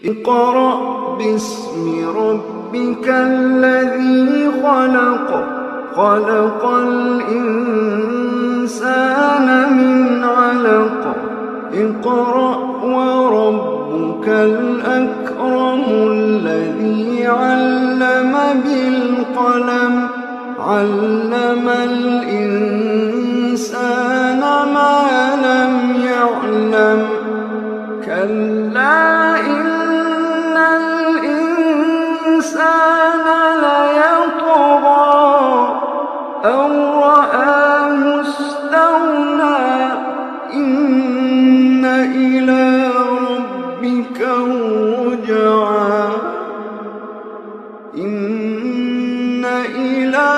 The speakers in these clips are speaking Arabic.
اقرأ باسم ربك الذي خلق خلق الإنسان من علق اقرأ وربك الأكرم الذي علم بالقلم علم الإنسان ما لم يعلم كلا إن الإنسان ليطغى أن رآه استغنى إن إلى ربك الرجعى إن إلى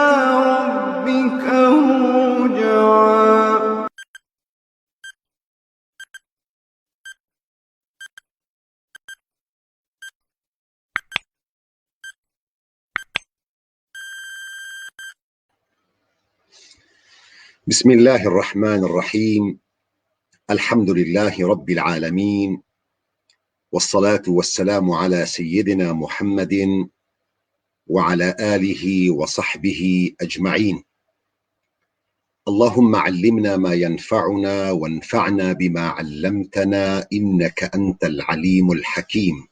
ربك الرجعى. بسم الله الرحمن الرحيم. الحمد لله رب العالمين، والصلاة والسلام على سيدنا محمد وعلى آله وصحبه أجمعين. اللهم علمنا ما ينفعنا وانفعنا بما علمتنا إنك أنت العليم الحكيم.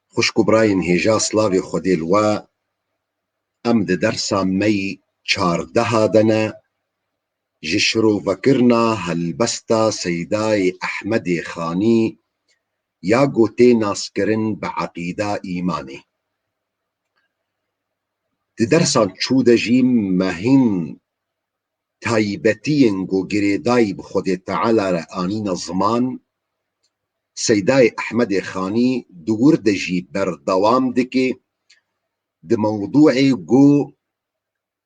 خوشکو براین هیجا سلاوی خودیل و ام ده درسا می 14 دنه جشرو وکرنا هلبستا سیدای احمد خانی یا گوته ناسکرن بعقیده ایمانی. ده درسا چوده جیم مهین تایبتین گو گریدای بخود تعالی را آنین زمان سیدای احمد خانی دور دجی بر دوام دکی ده موضوع گو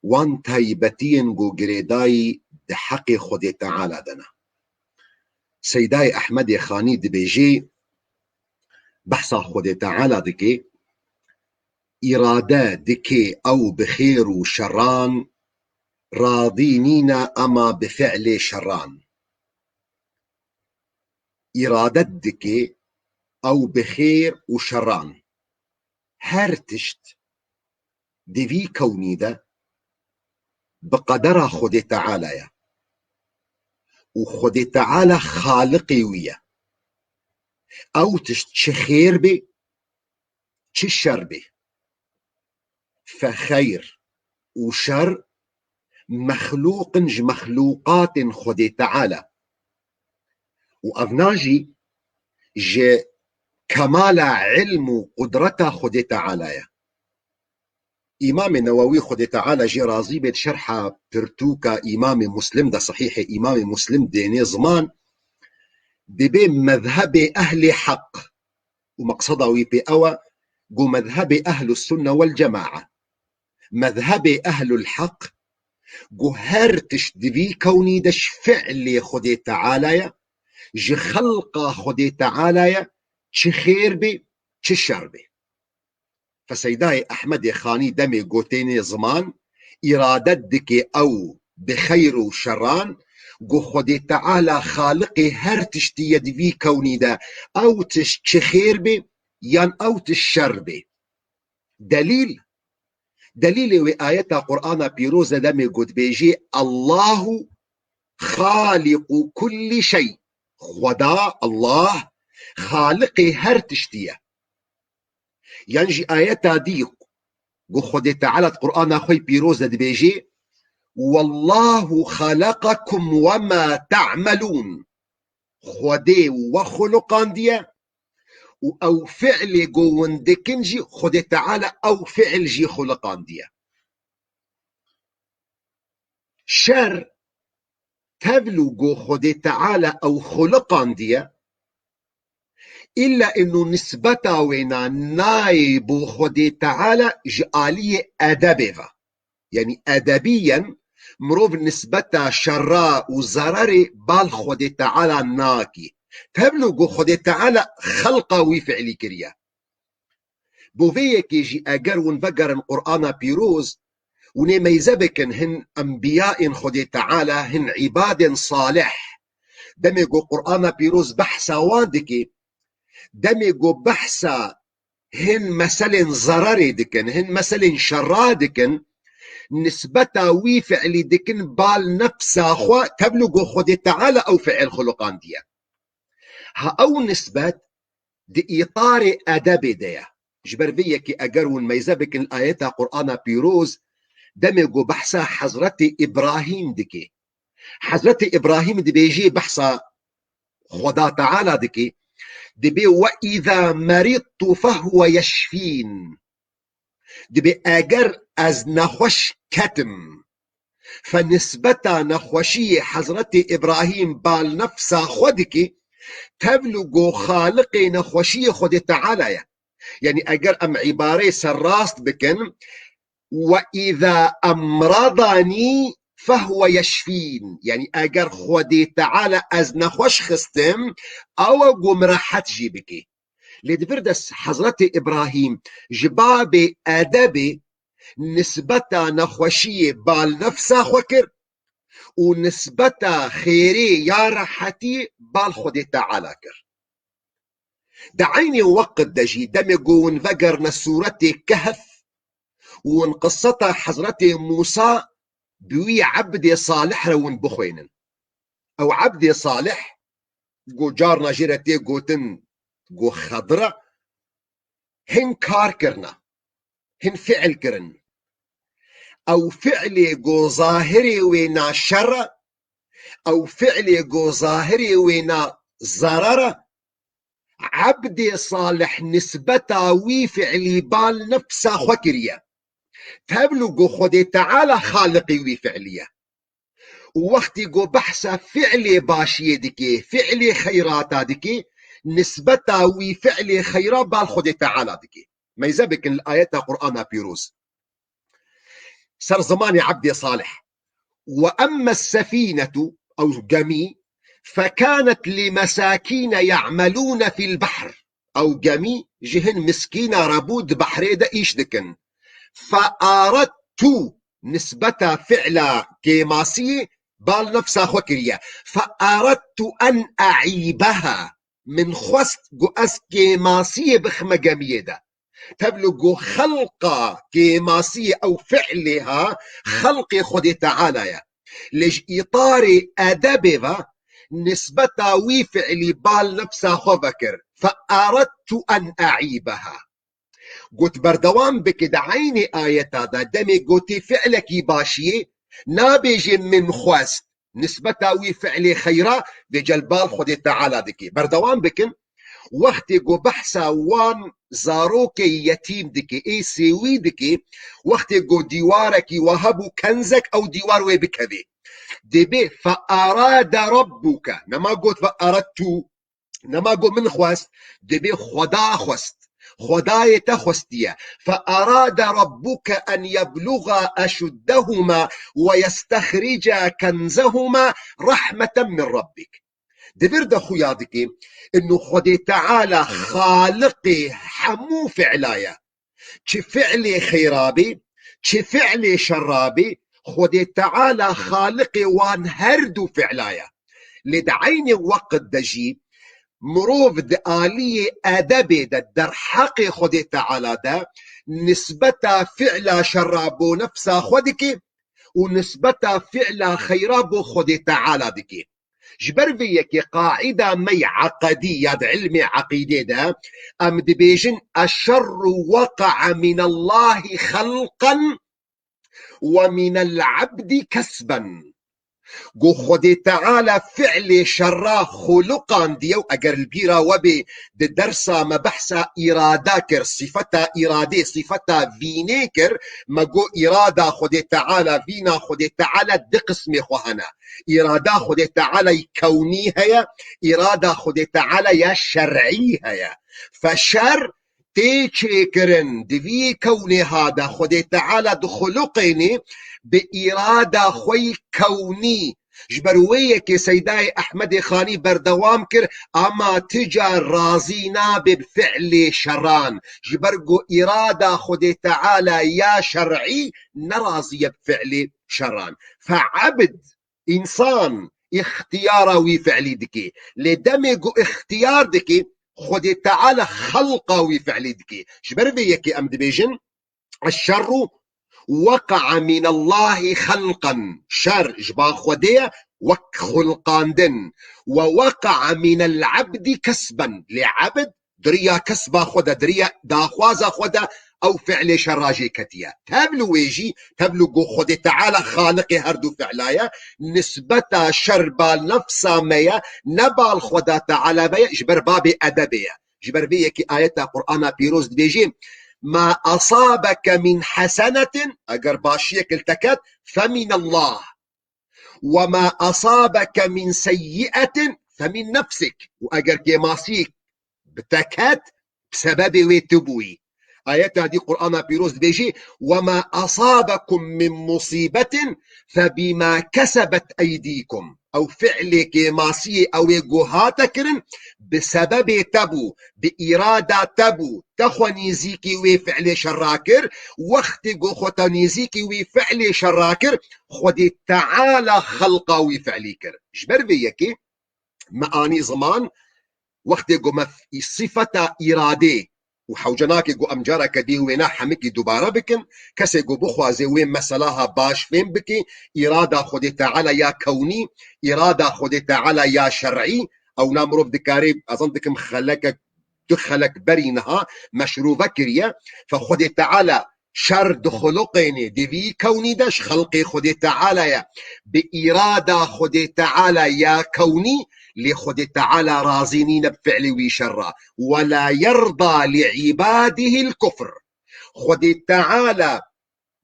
وان تایبتین گو گریدای ده حق خود تعالی دنا. سیدای احمد خانی ده بیجی بحثا خود تعالی دکی اراده دکی او بخیر و شران راضی نینا اما بفعل شران. اراده دکی او بخیر و شران هر تشت دوی کونی ده بقدر خود تعالی و خود تعالی خالقی ویه او تشت چه خیر بی چه شر بی فخیر و شر مخلوق ج مخلوقات خود تعالی و افناجی ج کمال علم و قدرت خود تعالی. امام نووي خود تعالى جي راضي بيت شرح برتوكا امام مسلم ده صحيح امام مسلم ديني زمان دي بي مذهب اهل حق ومقصده ويبي اوا جو مذهب اهل السنه والجماعه. مذهب اهل الحق جو هرتش دبي كوني دش فعل خود تعالى جي خلق خود تعالى چه خير بي چه شر بي. فسيداي أحمد خاني دمي قوتين زمان إرادت دكي أو بخير وشران قو خودي تعالى خالقي هر تشتي يدوي كوني دا أو تش خير بي يان أو تش شر بي. دليل وآية قرآن بيروز دمي قد بيجي الله خالق كل شيء. خدا الله خالقي هر تشتيه ينجي آيات دي قو خود تعالى القرآن أخوي بيروز دي بيجي والله خلقكم وما تعملون. خودي وخلقان دي أو فعل قو وندكنجي خود تعالى أو فعل جي خلقان دي. شر تبلو قو خود تعالى أو خلقان دي إلا إنه نسبته وينا نايب خود تعالى جالية أدبه، يعني أدبيا مروف نسبته شراء وزرر بال خود تعالى ناكي تبلغ خود تعالى خلقه وفعلي كريا. بوفيك يجي أجر ونبقر القرآن بيروز ونميزة بكن هن أنبياء خود تعالى هن عباد صالح دمجو قرآن بيروز بحثا وادكي دمجو بحثا هن مثلا ضرري دكن، هن مثلا شرا دكن، نسبتا وي فعلي دكن بال نفسا خوا تبلغو خود تعالى او فعل خلقان ديا. ها او نسبت دي اطار ادب ديا جبر بيا كي اقرون ميزبك الايات قرآن بيروز دمجو بحثا حضرت ابراهيم دكي. حضرت ابراهيم دي بيجي بحثا خدا تعالى دكي دبي وإذا مرضت فهو يشفين، دبي أجر از نخوش كتم فنسبتا نخوشي حضرت إبراهيم بال نفسا خودك تبلغ خالق نخوشي خود تعالى. يعني أجر أم عبارة سراست بكن وإذا أمرضني فهو يشفين، يعني أجر خودي تعالى از نخوش خستم أو قم راحت جيبكي. لدفردس حضرت إبراهيم جباب أدب نسبتا نخوشي بال نفسا خوكر ونسبتا خيري يا راحتي بال خودي تعالى كر. دعيني وقت دجي دمجو ونفقر نسورة كهف ونقصتا حضرت موسى بوي عبد صالح رون بخوين او عبد صالح جو جارنا جيرتي جوتن جو خضرة هن كار كرنا هن فعل كرن او فعل جو ظاهري وينا شر او فعل جو ظاهري وينا ضرر. عبد صالح نسبتا وي فعلي بال نفسا خكرية تبلغ خدي تعالى خالقي وي فعلية. ووقتي جو بحثا فعلي باشية دكي فعلي خيراتا دكي نسبتا وي فعلي خيرا بال خدي تعالى دكي. ما يزبك الآيات قرآن بيروز سر زمان عبد صالح. وأما السفينة أو جمي فكانت لمساكين يعملون في البحر أو جمي جهن مسكينة ربود بحري دا إيش دكن فأردت نسبة فعل كيماسي بال نفسها خكرية فأردت أن أعيبها من خست جو أس كيماسي بخمة جمية دا تبلغ خلق كيماسية أو فعلها خلق خد تعالى لج إطار أدبها نسبة وي فعلي بال نفسها خبكر فأردت أن أعيبها. قلت بردوان بكد عيني آية هذا دمي قلت فعلك باشي نابج من خواست نسبة وي فعلي خيرا دي جلبال خد تعالى دكي بردوان بكن وقتی گو بحثا وان زاروکی یتیم دکی ای سیوی دکی وقتی گو دیوارکی وهبو کنزک او دیوار وی بکوی دبی فأراد ربك نما قلت فأردتو نما قلت من خواست دبي خدا خواست خداي تخوستيا فأراد ربك أن يبلغ أشدهما ويستخرج كنزهما رحمة من ربك. دبرد خويا دكي انه خدي تعالى خالقي حمو فعلايا چه فعلي خيرابي چه فعلي شرابي خدي تعالى خالقي وان هردو فعلايا لدعيني وقت دجي مروف دآلية أدبي در حق خدي تعالى دا نسبة فعل شرابو نفسا خدكي ونسبة فعل خيرابو خدي تعالى دكي. جبر فيك قاعدة مي عقدية علمي عقيدة دا أم دبيجن الشر وقع من الله خلقا ومن العبد كسبا. قو خدي تعالى فعل شرا خلقا ديو اگر البيرا وبي دي درسا ما بحثا اراداكر صفتا ارادي صفتا فينيكر ما قو ارادا خدي تعالى فينا خدي تعالى دي قسمي خوهنا ارادا خدي تعالى كوني هيا ارادا خدي تعالى يا شرعي هيا فشر تيچي كرن دي كوني هذا خدي تعالى دخلقيني بإرادة خوي كوني جبرويك سيداي أحمد خاني بردوام كر أما تجا رازينا بفعل شران جبرقو إرادة خدي تعالى يا شرعي نرازي بفعل شران فعبد إنسان اختياره وفعلي دكي لدمجو اختيار دكي خود تعالى خلقا وفعلي دكي جبر بيكي أم دبيجن الشر وقع من الله خلقا شر جبا خودية وك خلقاندن ووقع من العبد كسبا لعبد دريا كسبا خدا دريا داخوازا خدا او فعل شراجي كتيا تبلو ويجي تبلو قو خود تعالى خالق هردو فعلايا نسبتا شربا نفسا ميا نبال خدا تعالى بيا جبر بابي ادبيا جبر بيا كي آيات قرآن بيروز بيجي ما أصابك من حسنة أجر باشيك التكت فمن الله وما أصابك من سيئة فمن نفسك وأجر كيماسيك بتكت بسبب ويتبوي آيات هذه قرآن بيروز بيجي وما أصابكم من مصيبة فبما كسبت أيديكم أو فعل كيماسي أو يقوهاتكرن بسبب تبو بإرادة تبو تخونيزيكي وفعل شراكر وقت خوتانيزيكي وفعل شراكر خود تعالى خلقا وفعليكر جبر بيكي معاني زمان وقت قم في صفة إرادة وحوجناك جو أمجارة كدي وينا حمكي دوباره بكن كسي جو بخوازي وين مسلاها باش فين بكي إرادة خود تعالى يا كوني إرادة خود تعالى يا شرعي أو نامروف دكاري أظن دكم خلقك دخلك برينها مشروبة كريا فخود تعالى شر دخلقيني دي كوني داش خلقي خود تعالى يا بإرادة خود تعالى يا كوني لخود تعالى رازينين بفعل وشرا ولا يرضى لعباده الكفر خود تعالى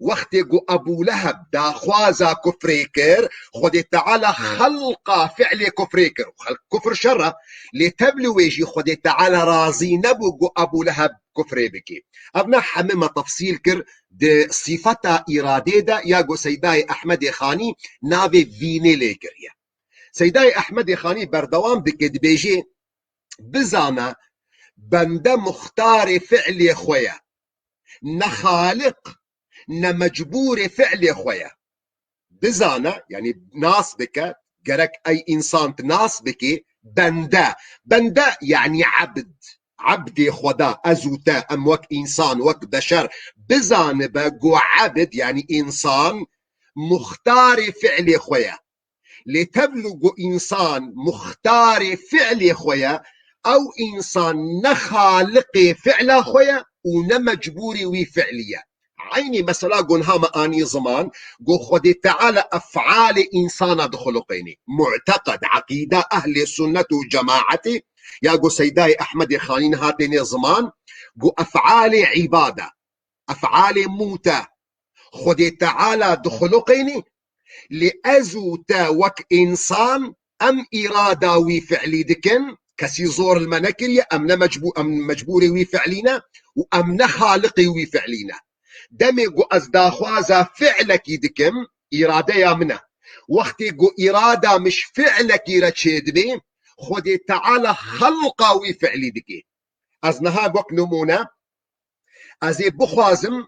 وقت جو أبو لهب دا خوازا كفريكر خود تعالى خلق فعل كفريكر خلق كفر شرا لتبلو يجي خود تعالى رازي نبو جو أبو لهب كفري بكي أبنا حمم تفصيل كر دي صفتا إرادة دا يا جو سيداي أحمد خاني نابي فيني ليكريا سيداي أحمد خاني بردوام بكد بيجي بزانا بنده مختار فعل خويا نخالق نمجبور فعل خويا بزانا يعني ناس بك جرك أي إنسان ناس بك بنده يعني عبد خدا أزوتا أم وك إنسان وك بشر بزانا بقو عبد يعني إنسان مختار فعل خويا لتبلغ إنسان مختار فعل خويا أو إنسان نخالق فعل خويا ونمجبوري وفعلية عيني مثلا قنها مآني زمان قو خد تعالى أفعال إنسان دخلقيني معتقد عقيدة أهل السنة وجماعتي يا قو سيداي أحمد خانين هاتين زمان قو أفعال عبادة أفعال موتى خد تعالى دخلقيني لأزوتا وك إنسان أم إرادة وفعلي دكن كسي زور المنكرية أم مجبوري وفعلينا وأم نخالقي وفعلينا دمي أزداخوازا فعلك دكم إرادة يا منه وقتي إرادة مش فعلك رتشيد بي خدي تعالى خلقا وفعلي دكي أزنها بوك نمونا أزي بخوازم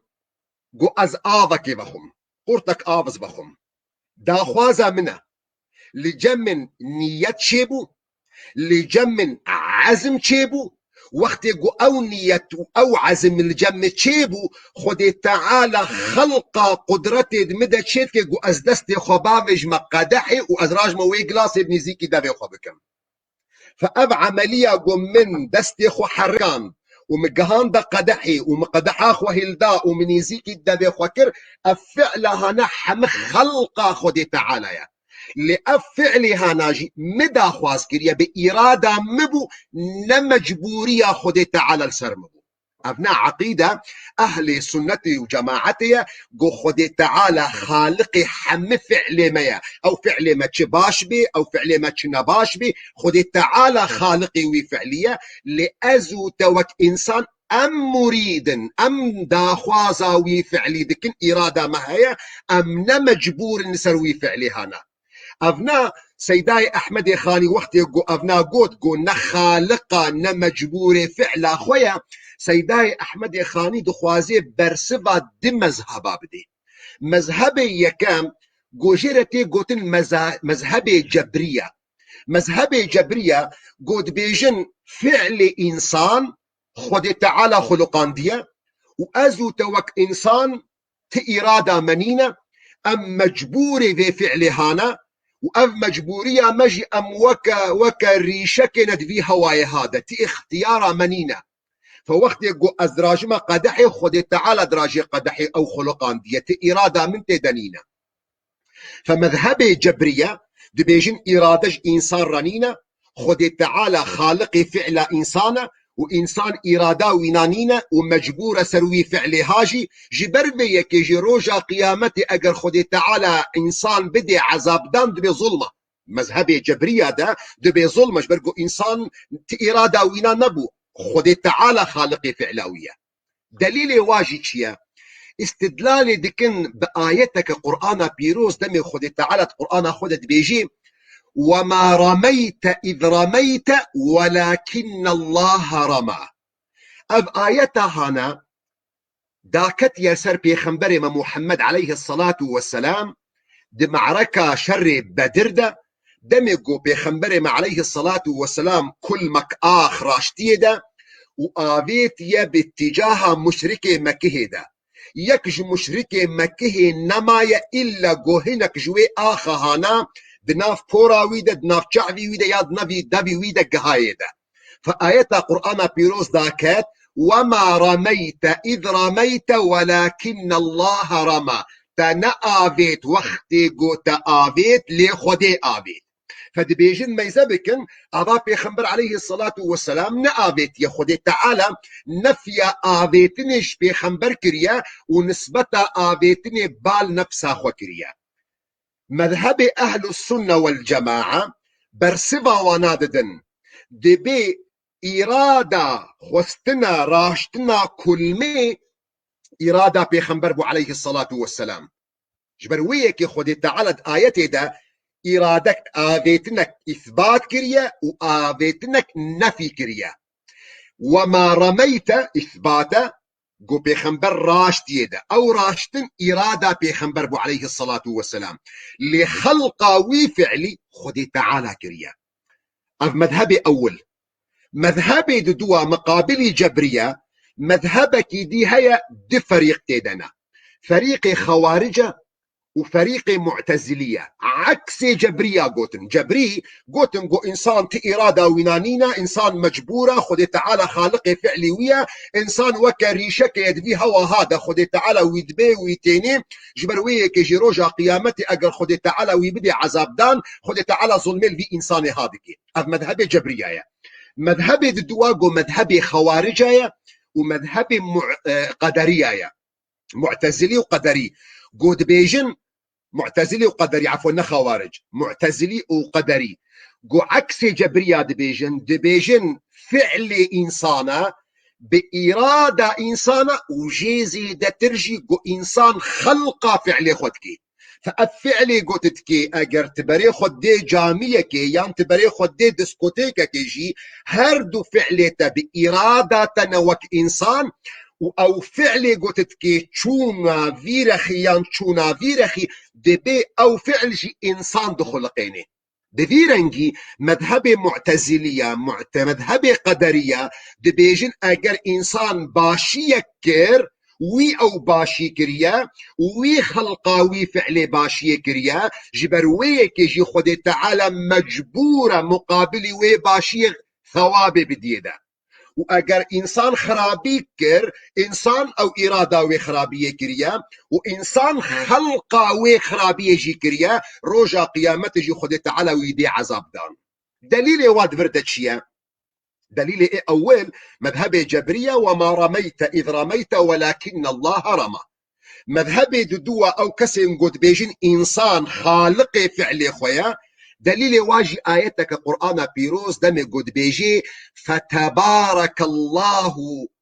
أز آذك بخم قرتك آفز بخم داخوازا منه لجمن نية شيبو لجمن عزم شيبو وقت او نية او عزم الجم شيبو خد تعالى خلق قدرتي مدى شيتك جو ازدست خبابج مقدحي وازراج موي جلاس ابن زيكي دافي خبكم فاب عملية جو من دستي خو حركان ومقهان دا قدحي ومقدحا خو هلدا ومنيزيكي دافي خكر افعلها نحم خلق خد تعالى يا لأفعلها ناجي مدى خواز كريا بإرادة مبو نمجبورية خد تعالى السر مبو أبناء عقيدة أهل سنتي وجماعتي قو خد تعالى خالقي حم فعل ميا أو فعل ما تشباش بي أو فعل ما تشنباش بي خد تعالى خالقي وفعلية لأزو توك إنسان أم مريد أم داخوازا وفعلي دكن إرادة ما هي أم نمجبور نسروي فعلي هانا أفنا سيداي أحمد خاني وقت يقول أفنا قوت قول نخالقا نمجبور فعل خويا سيداي أحمد خاني دخوازي برسبا دي مذهبا بدي مذهبي يكام قوجيرتي قوتن مذهبي جبرية مذهب جبرية قد بيجن فعل إنسان خد تعالى خلقان ديا وأزو توك إنسان تإرادة منينة أم مجبوري في فعل هانا وأم مجبورية مجي أم وكا ريشك ندفي هواي هذا تي اختيار منينة فوقت يقو أزراجما قدحي خد تعالى دراجي قدحي أو خلقان ديا تي إرادة من تدنينة فمذهب جبرية دبيجن إرادة إنسان رنينة خد تعالى خالق فعل إنسان وإنسان إرادة وينانينة ومجبورة سروي فعل هاجي جبر بيك يجي روجا قيامتي أجر خد تعالى إنسان بدي عذاب دان دبي ظلمة مذهب جبرية ده دبي ظلمة جبرقو إنسان إرادة وينان نبو خد تعالى خالق فعلاوية دليل واجي شيا استدلال دكن بآيتك قرآن بيروز دمي خد تعالى قرآن خدت بيجي وما رميت إذ رميت ولكن الله رمى أب آيتها هنا داكت يسر بيخنبري محمد عليه الصلاة والسلام دي معركة شر بدر ده دميقو بيخنبري عليه الصلاة والسلام كل مك آخ راشتي ده وآبيت يا باتجاه مشركي مكيه ده يكج مشركي مكيه نمايا إلا جوهنك جوي آخا هانا دناف بورا ويدا دناف شعبي ويدا ياد نبي دبي ويدا قهايدا فآيات قرآن بيروز داكات وما رميت إذ رميت ولكن الله رمى تنآفيت وقتي قو تآفيت لخدي آفيت فدبيجن ميزبكن أضا بيخنبر عليه الصلاة والسلام نآفيت يخدي تعالى نفيا آفيتنش بيخنبر كريا ونسبتا آفيتني بال نفسها خو كريا مذهب أهل السنة والجماعة برسبا وناددن دبي إرادة خستنا راشتنا كل مي إرادة بيخنبر بو عليه الصلاة والسلام جبرويك خدي تعالى آياتي ده إرادك آذيتنك إثبات كريا وآذيتنك نفي كريا وما رميت إثباتا قو بيخنبر راشت يدا أو راشتن إرادة بيخنبر بو عليه الصلاة والسلام لخلقا وفعلي خدي تعالى كريا أف مذهبي أول مذهبي دوا مقابلي جبرية مذهبك دي هيا دي فريق تيدنا فريق خوارجة وفريق معتزلية عكس جبرية قوتن جبري قوتن قو إنسان تإرادة وينانينا إنسان مجبورة خد تعالى خالق فعلي ويا إنسان وكريشك يدبي هوا هذا خد تعالى ويدبي ويتيني جبروية كي روجا قيامتي أقر خد تعالى ويبدي عذاب دان خد تعالى ظلمي في إنسان هذاك أف مذهب جبرية مذهب دواقو مذهب خوارجية ومذهب قدرية معتزلي وقدري قود بيجن معتزلي وقدري عفوا خوارج معتزلي وقدري قو عكس جبرية دبيجن فعل إنسانا بإرادة إنسانا وجيزي دا ترجي قو إنسان خلق فعل خدكي فأفعلي قوتتكي أجر تبري خد دي جامية كي يان تبري خد دي ديسكوتيكا كي جي هردو فعلتا بإرادة تنوك إنسان أو فعلي قوتتكي تشونا فيرخي يان تشونا فيرخي دبي أو فعل جي إنسان دخلقيني بفيرنجي مذهب معتزلية مذهب قدرية دبيجن أجر إنسان باشي يكر وي او باشي كريا وي خلقاوي فعل باشي كريا جبروي كيجي خد تعالى مجبورة مقابل وي باشي ثواب بديدا واگر انسان خرابي كر انسان او اراده وي خرابيه كريا وانسان خلقاوي خرابيه جي كريا روجا قيامته جي خد تعالى ويدي عذاب دان دليل واد فردتشيا دليل إيه أول مذهب جبرية وما رميت إذ رميت ولكن الله رمى مذهب دوا أو كسن قد بيجن إنسان خالق فعل خويا دليل واجي آيتك قرآن بيروز دم قد بيجي فتبارك الله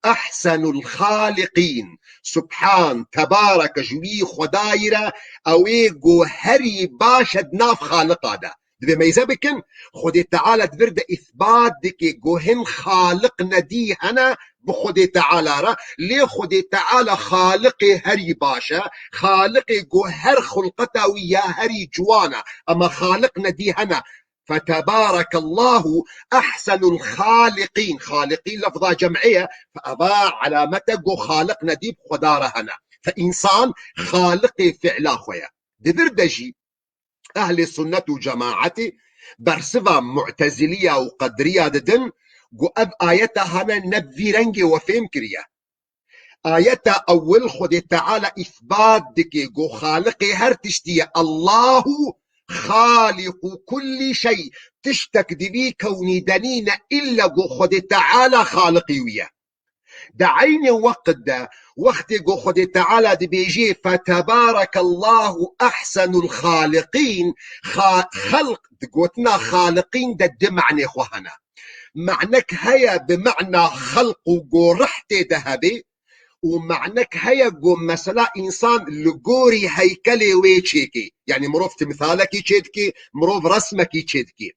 أحسن الخالقين سبحان تبارك جوي خدايرة أو إيقو هري باشد ناف خالق هذا دبي ميزة بكن خدي تعالى تبرد إثبات دكي جوهن خالق ندي أنا بخدي تعالى را ليه خدي تعالى خالق هري باشا خالق جوهر خلقتا ويا هري جوانا أما خالق ندي أنا فتبارك الله أحسن الخالقين. خالقين لفظة جمعية، فأبا علامته خالق نديب خداره هنا، فإنسان خالق فعلا خويا. دبردجي أهل السنة وجماعتي برسفة معتزلية وقدرية ددن قو أب آياتها هنا نبذي رنجي وفهم كريا. آياتها أول خد تعالى إثبات دكي قو خالقي هر تشتي الله خالق كل شيء، تشتك دبي كوني دنين إلا قو خد تعالى خالقي ويا. دعيني وقت دا وقت قو خد تعالى دبيجي فتبارك الله أحسن الخالقين. خلق قوتنا خالقين دا معنى خوهنا، معنك هيا بمعنى خلق وقو رحت ذهبي، ومعنك هيا قو مثلا إنسان لقوري هيكلي ويتشيكي، يعني مروف تمثالك يتشيدكي، مروف رسمك يتشيدكي.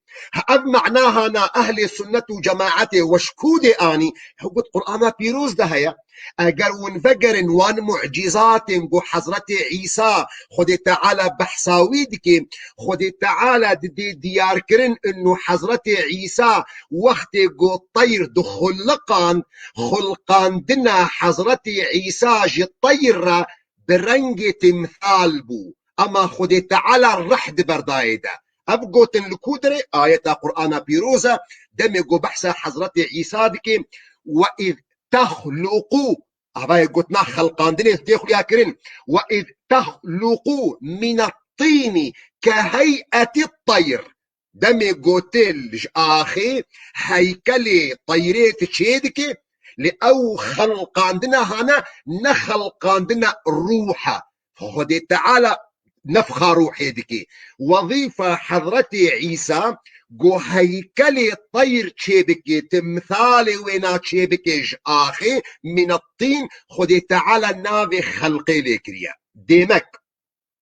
هذا معناها أنا أهل السنة وجماعتي وشكودي آني هو القرآن بيروز ده هيا أجر ونفجر وان معجزات قو حضرة عيسى خد تعالى بحساويدك خد تعالى ديار كرن إنه حضرة عيسى وقت قو طير دخلقان خلقان دنا حضرة عيسى جي طير برنج تمثال بو، أما خد تعالى الرحد بردايده أبقوت الكودري آية قرآن بيروزة دمجو بحث حضرة عيسى دكي وإذ تخلقوا أبا قلتنا خلقان دني تيخل ياكرين وإذ تخلقوا من الطين كهيئة الطير دمجو تلج آخي هيكلي طيريت تشيدكي لأو خلقان دنا هنا نخلقان دنا روحة فخذ تعالى نفخة روحي دكي وظيفة حضرة عيسى قو هيكلي طير تشيبكي تمثالي وينا تشيبكيج آخي من الطين خدي تعالى نافي خلقي لكريا ديمك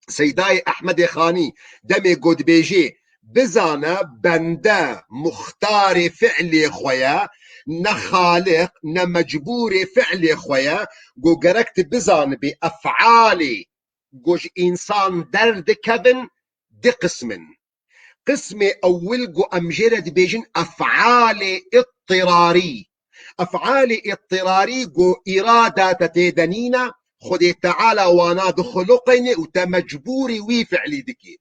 سيداي أحمد خاني دمي قد بيجي بزانا بندا مختار فعلي خويا نخالق نمجبور فعلي خويا قو قركت بزان بأفعالي قوش إنسان درد كبن دي قسم أول قو أمجرد بيجن أفعال اضطراري. أفعال اضطراري قو إرادة تتدنينا خدي تعالى وانا دخلقني وتمجبوري وي فعلي دكي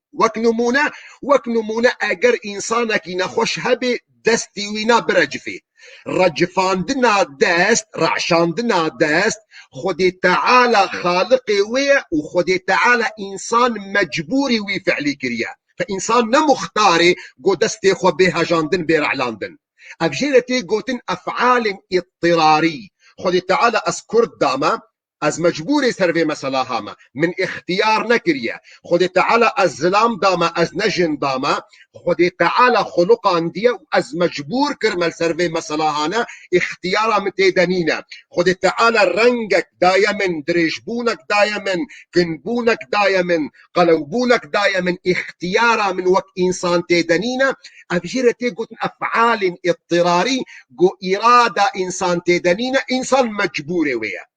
وكنمونا أجر إنسانك نخوش هبي دستي وينا برجفي رجفان دنا دست رعشان دنا دست خدي تعالى خالقي وي وخدي تعالى إنسان مجبوري وي فعلي كريا، فإنسان نمختاري قو دستي خو بيها جاندن بيرعلاندن أفجيرتي قوتن أفعال اضطراري خدي تعالى أذكر داما از مجبوری سروی مثلا هاما من اختیار نکریه خود تعالی از ظلام داما از نجن داما خود تعالی خلقان دیه از مجبور کرمل سروی مثلا هانا اختیارا متیدنینه خود تعالی رنگک دایمن درجبونک دایمن کنبونک دایمن قلوبونک دایمن اختیارا من وقت انسان تیدنینه افجیرتی قلت افعال اضطراری قو اراده انسان تیدنینه انسان مجبوری ویه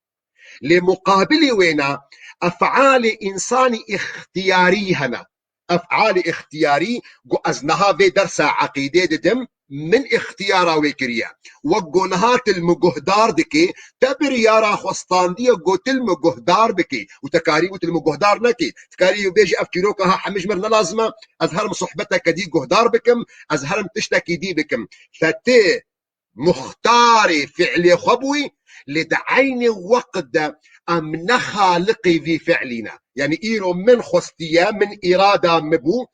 لمقابل وينا أفعال إنسان اختياري هنا أفعال اختياري قو أزنها في درس عقيدة دم من اختيارا ويكريا وقو نهات المقهدار دكي تبر يارا خوستان دي قو تلمقهدار بكي وتكاري وتلمقهدار نكي تكاري وبيجي أفكيروكا ها حمجمر نلازمة أزهرم صحبتك دي قهدار بكم أزهرم تشتكي دي بكم فتي مختاري فعلي خبوي لدعين وقت أم نخالقي في فعلنا يعني إيرو من خستيا من إرادة مبو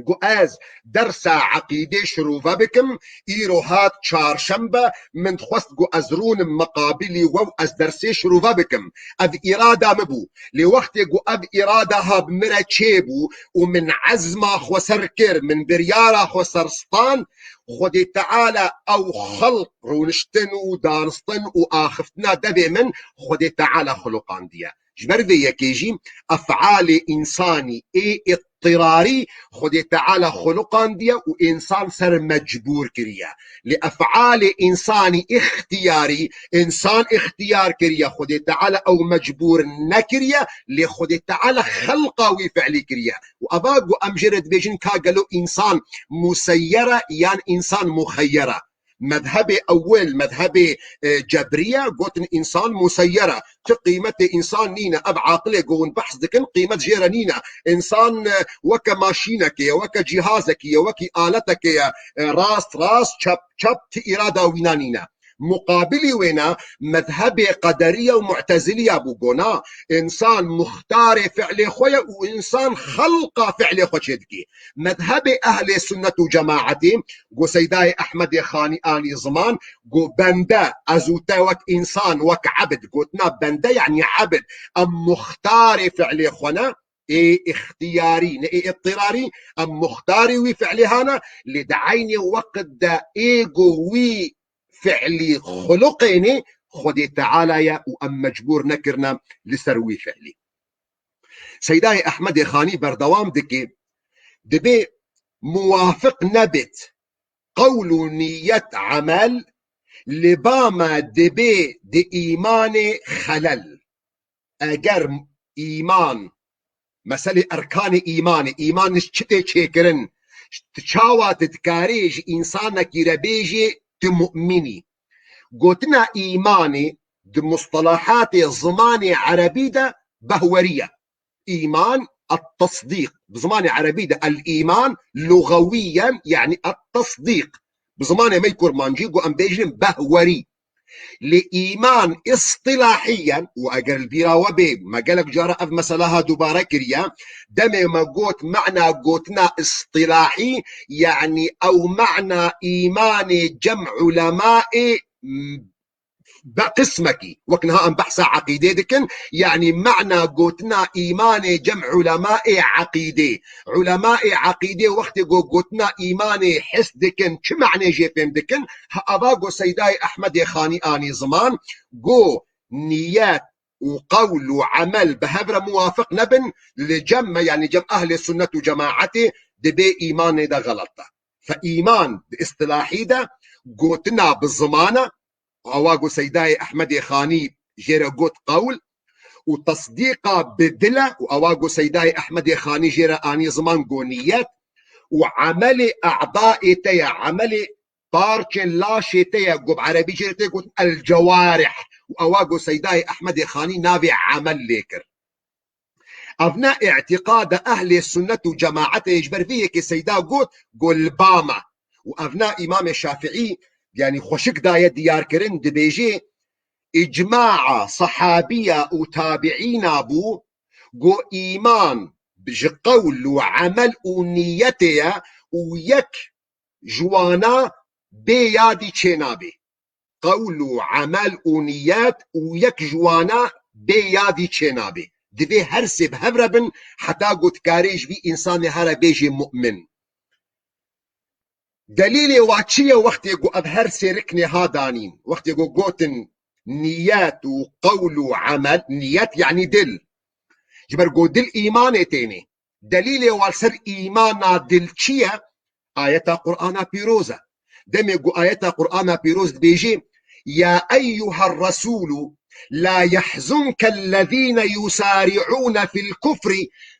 قواز درس عقيدة شروفا بكم إيرو هات شارشنبة من خست قو أزرون مقابلي وو أز درسي شروفا بكم أذ إرادة مبو لوقت قو أذ إرادة هاب مرا تشيبو ومن عزمة خو سركر من بريارة خو سرسطان خدي تعالى أو خلق رونشتن ودانستن وآخفتنا دبي من خدي تعالى خلقان ديا جبر ذي يكيجي أفعال إنساني إيه اضطراري خدي تعالى خلقان ديا وإنسان سر مجبور كريا لأفعال إنساني اختياري إنسان اختيار كريا خدي تعالى أو مجبور نكريا لخدي تعالى خلقاوي فعلي كريا وأباقو أمجرد بيجن كاقلو إنسان مسيرة يعني إنسان مخيرة مذهب أول مذهب جبرية قلت إنسان مسيرة قيمة إنسان نينا أب عاقلة قون بحث دكن قيمة جيرا نينا إنسان وكا ماشينك وكا جهازك وكي آلتك راس شب إرادة وينانينا مقابلي وينا مذهب قدرية ومعتزلية بوغونا إنسان مختار فعل خويا وإنسان خلق فعل خوشدكي مذهب أهل السنة وجماعتي قو سيداي أحمد خاني آني زمان قو بندا أزوتا وك إنسان وك عبد قوتنا بندا يعني عبد أم مختار فعل خونا إيه اختياري إيه اضطراري أم مختاري وفعل هانا لدعيني وقت دا إيقو وي فعلي خلقيني خدي تعالى يا وأم مجبور نكرنا لسروي فعلي سيداي أحمد خاني بردوام دكي دبي موافق نبت قول نية عمل لباما دبي دي إيمان خلل أجر إيمان مسألة أركان إيمان نشتي تشيكرن تشاوات تكاريج إنسانك يربيجي تمؤمني قلتنا إيماني دي مصطلحات زماني عربي ده بهورية إيمان التصديق بزماني عربي ده الإيمان لغويا يعني التصديق بزماني ما يكون مانجيقو أم بيجن بهوري لإيمان اصطلاحيا وأجر البيرا وبي ما قالك جارة أف مسألها دوبارة كريا دمي ما قوت معنى قوتنا اصطلاحي يعني أو معنى إيمان جمع علماء بقسمك وكنها أن بحث عقيدة دكن يعني معنى قوتنا إيمان جمع علماء عقيدة علماء عقيدة وقت قوتنا إيمان حس دكن شو معنى جيفهم دكن أباقو سيداي أحمد خاني آني زمان قو نيات وقول وعمل بهبرة موافق نبن لجمع يعني جمع أهل السنة وجماعته دبي إيمان ده غلطة فإيمان باصطلاحي ده قوتنا بالزمانة وأواقو سيداي أحمد خاني جيرا قوت قول وتصديقه بدلة وأواقو سيداي أحمد خاني جيرا آني زمان قونيات وعمل أعضاء تيا عمل بارش لاشي تيا قب عربي جيرا تيا قوت الجوارح وأواقو سيداي أحمد خاني نابع عمل ليكر أبناء اعتقاد أهل السنة وجماعته يجبر فيه كي سيدا قوت قول باما وأبناء إمام الشافعي يعني خوشك داية ديار كرن دبيجي إجماع صحابية وتابعين أبو قو إيمان بجقول وعمل ونيته ويك جوانا بيادي تشينابي قول وعمل ونيات ويك جوانا بيادي تشينابي دبي هرسب هبربن حتى قد كاريج بي إنسان هرا بيجي مؤمن دليل واتشية وقت يقول أبهر سيركني هادانين وقت يقول قوتن نيات وقول وعمل نيات يعني دل جبر قو دل إيمان تاني دليل والسر إيمانا دل تشية آية قرآن بيروزة دم يقول آية قرآن بيروز بيجي يا أيها الرسول لا يحزنك الذين يسارعون في الكفر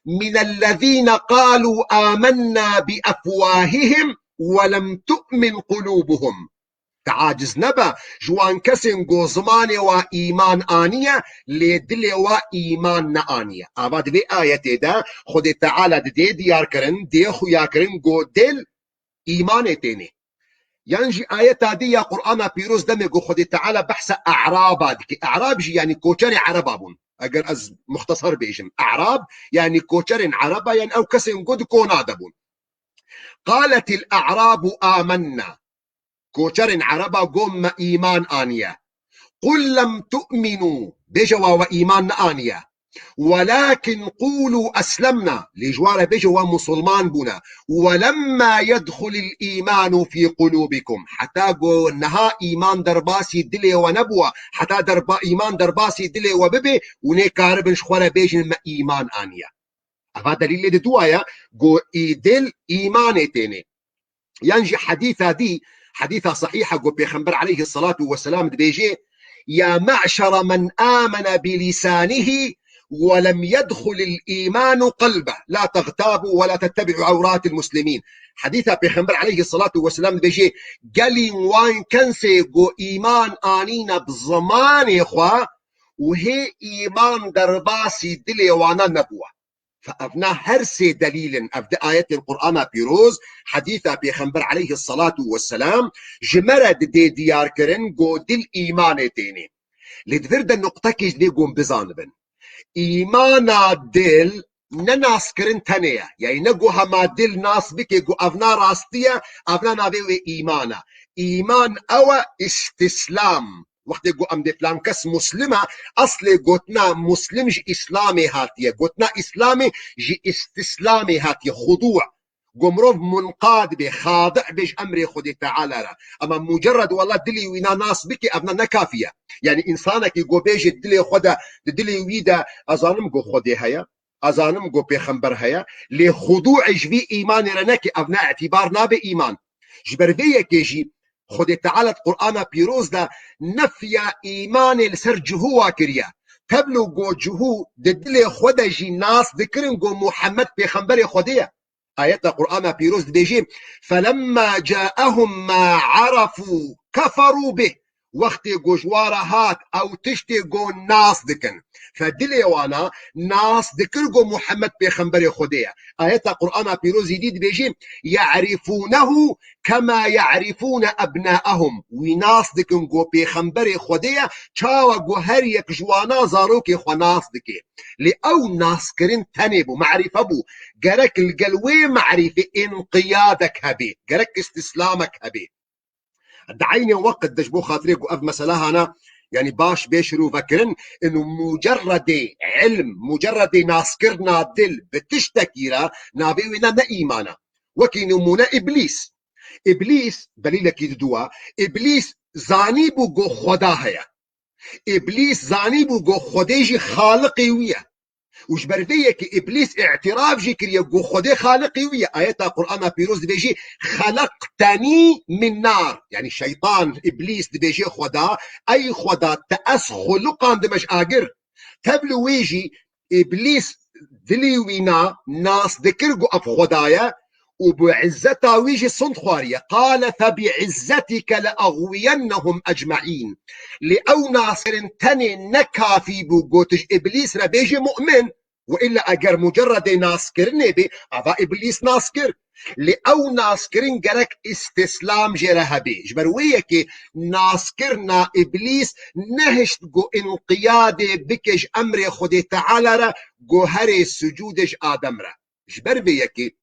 من الذين قالوا آمنا بأفواههم ولم تؤمن قلوبهم تعاجز نبا جوان كسن قو زماني وإيمان آنية لدل وإيمان نآنية أباد بي آية دا خود تعالى دي ديار كرن دي خويا كرن قو دل إيمان تيني ينجي آية دي يا قرآن بيروز دمي قو خود تعالى بحث أعراب أعراب جي يعني كوشري عربابون أجر أز مختصر بيجم أعراب يعني كوشرين عربا يعني أو كسن قد كونادبون قالت الأعراب آمنا كوشرين عربا قوم إيمان آنية قل لم تؤمنوا بجوا وإيمان آنية ولكن قولوا أسلمنا لجوار بجوا مسلمان بنا ولما يدخل الإيمان في قلوبكم حتى قو نها إيمان درباسي دلي ونبوة حتى دربا إيمان درباسي دلي وببي ونكاربن شخورة بيجن ما إيمان آنية هذا دليل دوايا جو إيدل إيمان تاني ينجي حديثة دي حديثة صحيحة جو بيخنبر عليه الصلاة والسلام بيجي يا معشر من آمن بلسانه ولم يدخل الإيمان قلبه لا تغتابوا ولا تتبعوا عورات المسلمين. حديثة بيخنبر عليه الصلاة والسلام بيجي قالي وان كنسي جو إيمان آنينا بزمان إخوة وهي إيمان درباسي دلي وانا نبوة. فأبنا هرسي دليل أبدا آية القرآن بيروز حديثة بيخنبر عليه الصلاة والسلام جمرد دي ديار كرن جو دل إيمان تيني لدفرد النقطة كيش دي قوم بزانبن إيمانا دل نناس كرن تانية يعني نقو هما دل ناس بكي قو أفنا راستية أفنا نابيوي إيمانا إيمان أو استسلام وقت يقول أم دي فلان كس مسلمة أصلي قوتنا مسلم جي إسلامي هاتية قوتنا إسلامي جي استسلامي هاتية خضوع قمروف منقاد بي خاضع بيج أمري خدي تعالى را. أما مجرد والله دلي وينا ناس بكي أبنا نكافية يعني إنسانك يقول بيجي دلي خدا دلي ويدا أظانم قو خدي هيا أظانم قو بيخنبر هيا لخضوع جبي إيمان رنكي أبنا اعتبار نابي إيمان جبرفية كيجي خدي تعالى القرآن بيروز دا نفيا إيمان لسر جهوا كريا تبلو قو جهو دلي خدا جي ناس ذكرن قو محمد بيخنبر خديا آية القرآن بيروز بيجي فلما جاءهم ما عرفوا كفروا به وقت جوجوارا هات او تشتي جو ناس دكن فدلي وانا ناس ذكر جو محمد بيخنبر خديا آية القرآن بيروز جديد بيجي يعرفونه كما يعرفون أبناءهم وناس دكن جو بيخنبر خديا چاوا جو هر يك جوانا زاروكي خو ناس دكي لأو ناس كرين تنبو معرفة بو جرك القلوي معرفة انقيادك هبي جرك استسلامك هبي دعيني وقت دجبو خاطري قف مسألة أنا يعني باش بيشرو فكرن انه مجرد علم مجرد ناسكرنا دل بتشتكيرا نابيونا نا ايمانا وكينمونا ابليس دليلك يدوا ابليس زانيبو جو خداهيا ابليس زانيبو جو خديجي خالقي ويا وش برفيه كي ابليس اعتراف جي كريا جو خدي خالقي ويا آيات القرآن بيروز بيجي خلقتني من نار يعني الشيطان ابليس بيجي خدا اي خدا تأس خلقان دمش اجر تبلو ويجي ابليس دلي وينا ناس ذكرقو اف خدايا وبعزتها ويجي صند خوارية قال فبعزتك لأغوينهم أجمعين لأو ناصر تاني نكافي بوغوتج إبليس ربيجي مؤمن وإلا أجر مجرد ناسكر نبي أفا إبليس ناسكر لأو ناسكرين جرك استسلام جرها بي جبروية ناسكرنا إبليس نهشت جو انقياد بكج أمر خدي تعالى جو هري سجودج آدم را جبر بيكي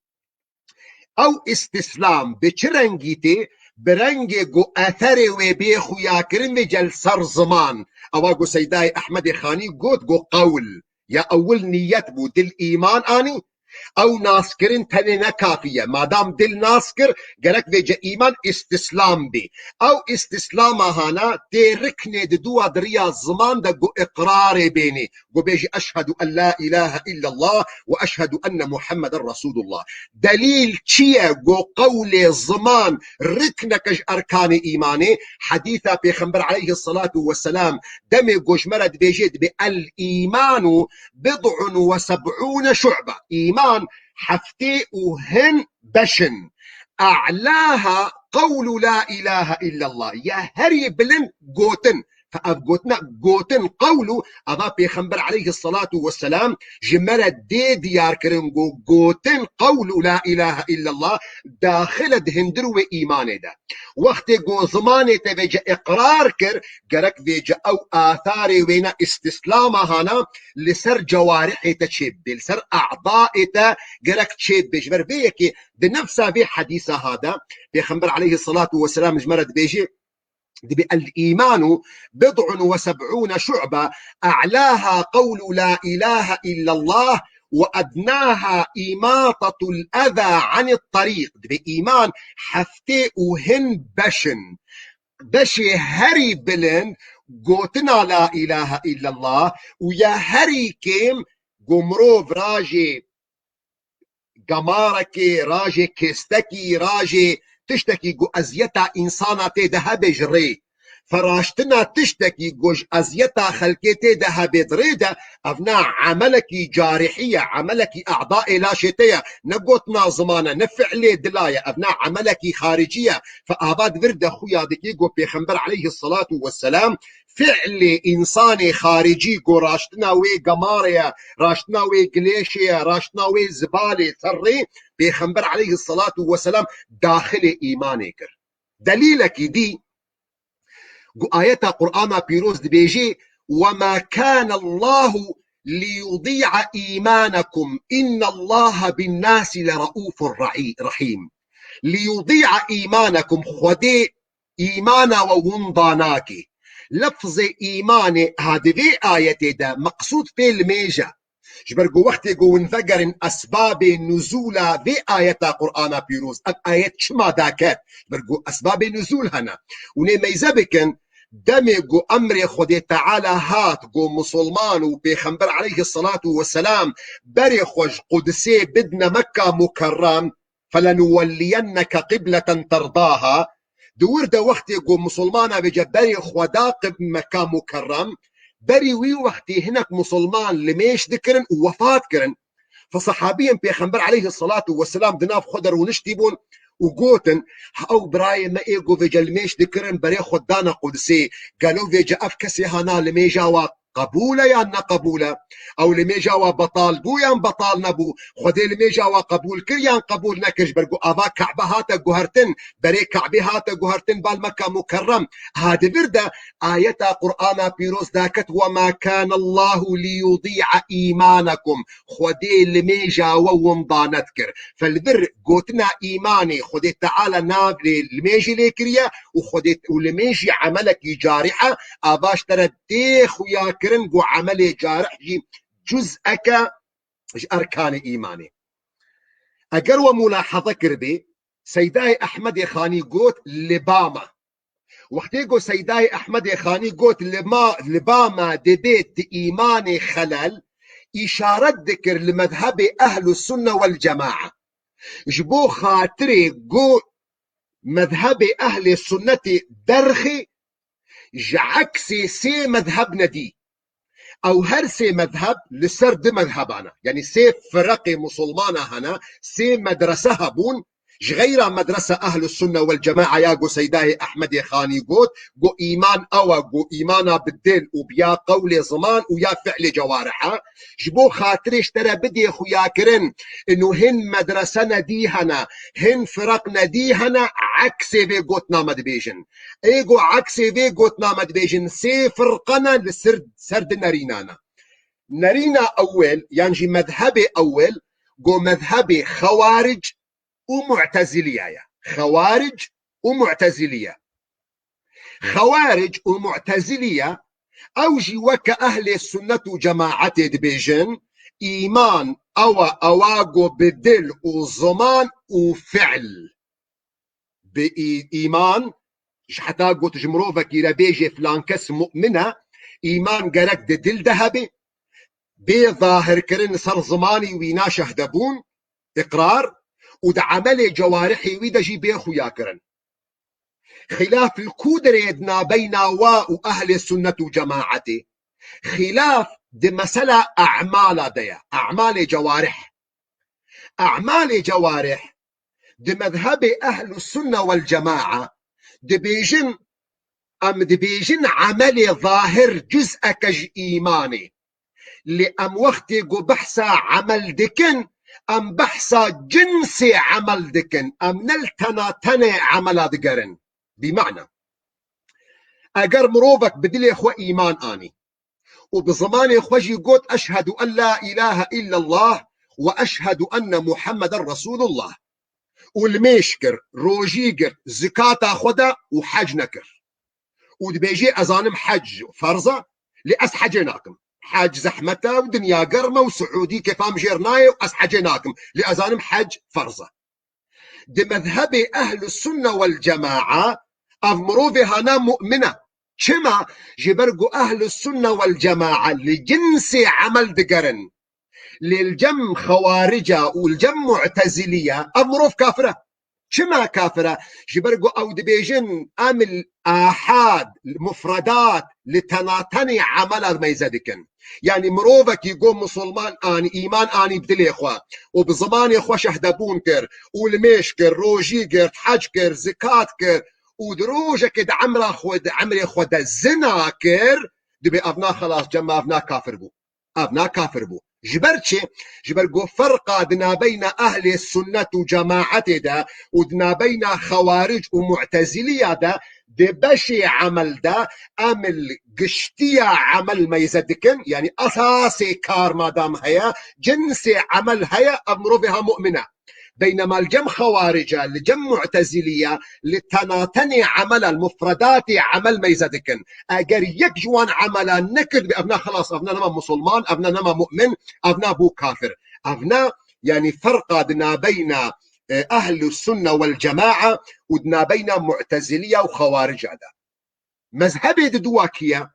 او استسلام بچرنگیتی برنگ گو اثر و بیخو یا کرن جل سر زمان او گو سیدای احمد خانی گوت گو قول یا اول نیت بو دل ایمان آنی او ناسكرين تاني نكافية ما دام دل ناسكر جرك بيجا إيمان استسلام بي أو استسلام هانا تركني دوا دريا الزمان دا جو إقرار بيني جو بيجي أشهد أن لا إله إلا الله وأشهد أن محمد رسول الله دليل چيه جو قول الزمان ركنك أركان إيماني حديثة بيخنبر عليه الصلاة والسلام دمي جوش مرد بيجيد بالإيمان 77 شعبة إيمان حفتي وهن بشن أعلاها قول لا إله إلا الله يا هري بلن قوتن فأبقوتنا قوتن قولوا أضا بيخنبر عليه الصلاة والسلام جمرة دي ديار كرنقو قوتن قولوا لا إله إلا الله داخل دهندرو إيمان دا وقت قو زماني تبجا إقرار كر قرك بيجا أو آثاري وينا استسلامها لسر جوارحي تشيب لسر أعضائي قرك تشيب بجبر بيكي بنفسها في حديثة هذا بيخنبر عليه الصلاة والسلام جمرة بيجي الإيمان 77 شعبة أعلاها قول لا إله إلا الله وأدناها إماطة الأذى عن الطريق بإيمان حفتي وهن بشي هري بلن قوتنا لا إله إلا الله ويا هري كيم قمرو براجي قماركي راجي كيستكي راجي تشتكي جو أزيتا إنسانا تيدها بجري فراشتنا تشتكي جوج أزيتا خلقيتي ده بدريدة أفنا عملك جارحية عملك أعضاء لا شتية نقوتنا زمانة نفعلي دلاية أفنا عملك خارجية فأباد ورد خويا دكي جو بيخنبر عليه الصلاة والسلام فعل إنساني خارجي جو راشتنا وي قمارية راشتنا وي قليشية راشتنا وي زبالي ثري بيخنبر عليه الصلاة والسلام داخل إيمانك دليلك دي آيات قرآن بيروز دبيجي وما كان الله ليضيع إيمانكم إن الله بالناس لرؤوف رحيم ليضيع إيمانكم خدي إيمانا وونداناكي لفظ إيمان هذه آية ده مقصود في الميجا جبرقو وقت جو انفجر أسباب نزول في آيات قرآن بيروز آيات شما داكات جبرقو أسباب نزول هنا ونميزة بكن دمجو أمر خدي تعالى هات جو مسلمان وبيخنبر عليه الصلاة والسلام بري خوش قدسي بدنا مكة مكرم فلنولينك قبلة ترضاها دور ده وقت جو مسلمان بجبري خداق مكة مكرم بري وي وقتي هناك مسلمان لميش ذكرن ووفات كرن فصحابيا بيخنبر عليه الصلاة والسلام دناف خدر ونشتبون وقوتن او براي ما ايقو في جلميش ذكرن بري خدانا قدسي قالوا في جاء كسي هنا لميجا قبولة يا نا قبولة او لميجا بطال بو يا بطال نبو خدي لميجا قبول كر يا قبول نكش برقو ابا كعبة هاتا قهرتن بري كعبة هاتا قهرتن بالمكة مكرم هذه بردة آية قرآن بيروز داكت وما كان الله ليضيع إيمانكم خدي لميجا وومضانتكر فالبر قوتنا إيماني خدي تعالى ناب لميجي ليكريا وخدي ولميجي عملك جارحة أباش ترديخ ويا كرنقو عملي جارح جي جزءك أركان إيماني أقر ملاحظة كربي سيداي أحمد خاني قوت لباما وقتيقو سيداي أحمد خاني قوت لباما دبيت إيماني خلل إشارة ذكر لمذهب أهل السنة والجماعة جبو خاطري قو مذهب أهل السنة درخي جعكسي سي مذهبنا دي او هر سي مذهب لسرد مذهبانا يعني سي فرق مسلمانة هنا سي مدرسة هبون غير مدرسة أهل السنة والجماعة يا جو سيداه أحمد خاني قوت جو إيمان أو جو إيمانا بالدين وبيا قول زمان ويا فعل جوارحة جبو خاطرش ترى بدي خويا كرن إنه هن مدرسنا دي هنا هن فرقنا دي هنا عكسي في قوتنا مدبيجن إيجو عكسي في قوتنا مدبيجن سي فرقنا لسرد نرينانا نرينا أول يعني مذهبي أول جو مذهبي خوارج ومعتزلية خوارج ومعتزلية خوارج ومعتزلية أوجي وك أهل السنة جماعة دبيجن إيمان أو أواقو بدل وزمان وفعل بإيمان حتى قلت جمروفك يربيجي فلان كس مؤمنة إيمان قرق دل ذهبي بظاهر كرن صار زماني وينا شهدبون إقرار وده عمل جوارحي وده جي بيخو ياكرن خلاف الكودر يدنا بين وأهل السنة وجماعته خلاف دي مسألة أعمال ديا أعمال جوارح أعمال جوارح دي مذهب أهل السنة والجماعة دي بيجن عمل ظاهر جزء كج إيماني لأم وقت بحثا عمل دكن أم بحثا جنسي عمل دكن أم نلتنا تني عمل دقرن بمعنى أجر مروفك بدل إخوة إيمان آني وبزمان إخوة قوت أشهد أن لا إله إلا الله وأشهد أن محمد رسول الله والميشكر روجيكر زكاة خدا وحج نكر ودبيجي أزانم حج فرضة لأس حجناكم حاج زحمته ودنيا قرمه وسعودي كيف مجرناي وأس حجناكم لأزانم حج فرضة دي مذهب أهل السنة والجماعة أمروا بها مؤمنة كما جبرقوا أهل السنة والجماعة لجنس عمل دقرن للجم خوارجة والجم معتزلية أمروف كافرة. شما كافرة جبرقو أو دبيجن أمل آحاد المفردات لتناتني عمل ما يزدكن. يعني مروفك يقوم مسلمان آني إيمان آني بدلي إخوة وبزمان إخوة شهدبون كر والميش كر روجي كر حج كر زكاة كر ودروجة كد عمري خود الزنا كر دبي أبنا خلاص جمع أبنا كافر بو. أبنا كافر بو جبرتشي جبرقو فرقا دنا بين أهل السنة وجماعة دا ودنا بين خوارج ومعتزلية دا دي بشي عمل دا أمل قشتيا عمل ما يزدكن. يعني أساسي كار ما دام هيا جنسي عمل هيا أمرو بها مؤمنة. بينما الجم خوارجة الجم معتزلية لتناتني عمل المفردات عمل ما يزدكن. اگر يك جوان عملا نكد بأبنا خلاص أبنا نما مسلمان أبنا نما مؤمن أبنا بو كافر. أبنا يعني فرق دنا بين أهل السنة والجماعة ودنا بين معتزلية وخوارج. هذا مذهبي دوا كيا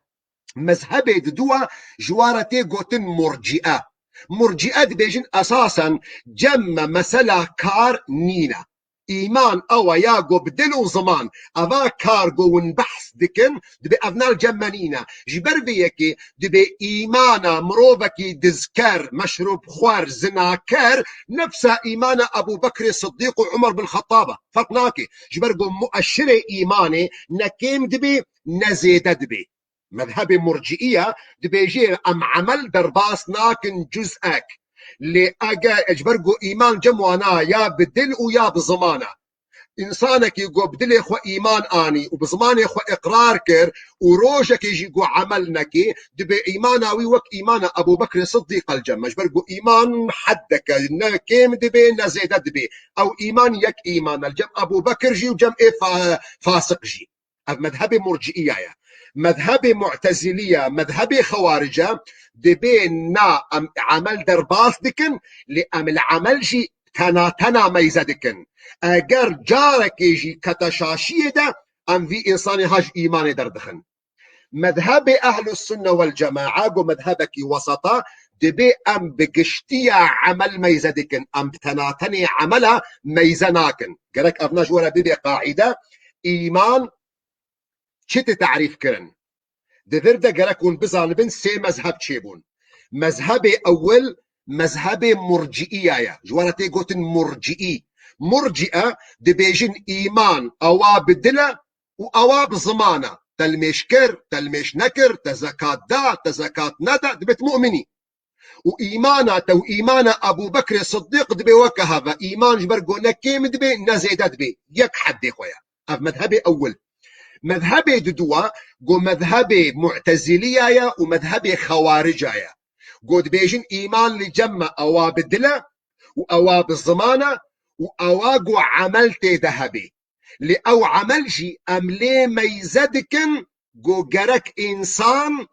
مذهبي دوا جوارتي قوتن مرجئة. مرجئة بيجن أساسا جم مسألة كار نينا إيمان أو ياغو بدلو زمان أفا كارغو ونبحث دكن دبي أفنال جمانينا جبر بيكي دبي إيمانا مروبكي دزكر مشروب خوار زناكر نفس إيمان أبو بكر الصديق وعمر بن الخطاب فرقناكي جبرغو مؤشر إيماني نكيم دبي نزيد دبي. مذهب مرجئية دبيجي أم عمل درباس ناكن جزءك لأجا اجبرقو إيمان جموانا يا بدل ويا بزمانة. إنسانك يقو بدل يخو إيمان آني وبزمان يخو إقرار كر وروجك يجيقو عملنكي دبي إيماناوي وك إيمان أبو بكر صديق الجمع اجبرقو إيمان حدك كيم دبي نزيد دبي أو إيمان يك إيمان الجمع أبو بكر جي وجمع فاسق جي. مذهب مرجئية مذهب معتزلية مذهب خوارجة دبين نا عمل درباس دكن لأم العمل جي تنا ما يزدكن. اگر جارك يجي كتشاشية دا ام في انسان هاج ايمان دردخن. مذهب اهل السنة والجماعة ومذهبك وسطا دبي ام بقشتيا عمل ما يزدكن ام تناتني عملا ما يزناكن. قالك ابنا جورا بيبي قاعدة ايمان چت تعريف كرن دفردا قالكون بزان بن سي مذهب تشيبون. مذهب اول مذهب مرجئية جوانتي قوتن مرجئي. مرجئة دبيجن ايمان اوا بدلا واوا بزمانة تلميش كر تلميش نكر تزكاة دا تزكاة ندا دبت مؤمني. وإيمانا تو إيمانا أبو بكر الصديق دبي وكهذا إيمان جبرقو نكيم دبي نزيد دبي يك حد خويا. مذهبي أول. مذهبي ددوا جو مذهبي معتزلية ومذهبي خوارجية. قد بيجن إيمان لجمع أوا بدلة وأوا بالزمانة وأوا جو عملتي ذهبي لأو عملجي أملي ميزدكن جو جرك إنسان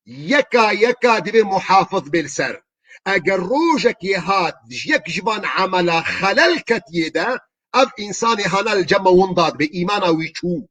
يكا دبي محافظ بالسر. أجر روجك يهات يك جبان عملا خلل كتيدا أب إنساني هنا الجمع ونضاد بإيمانا ويشو.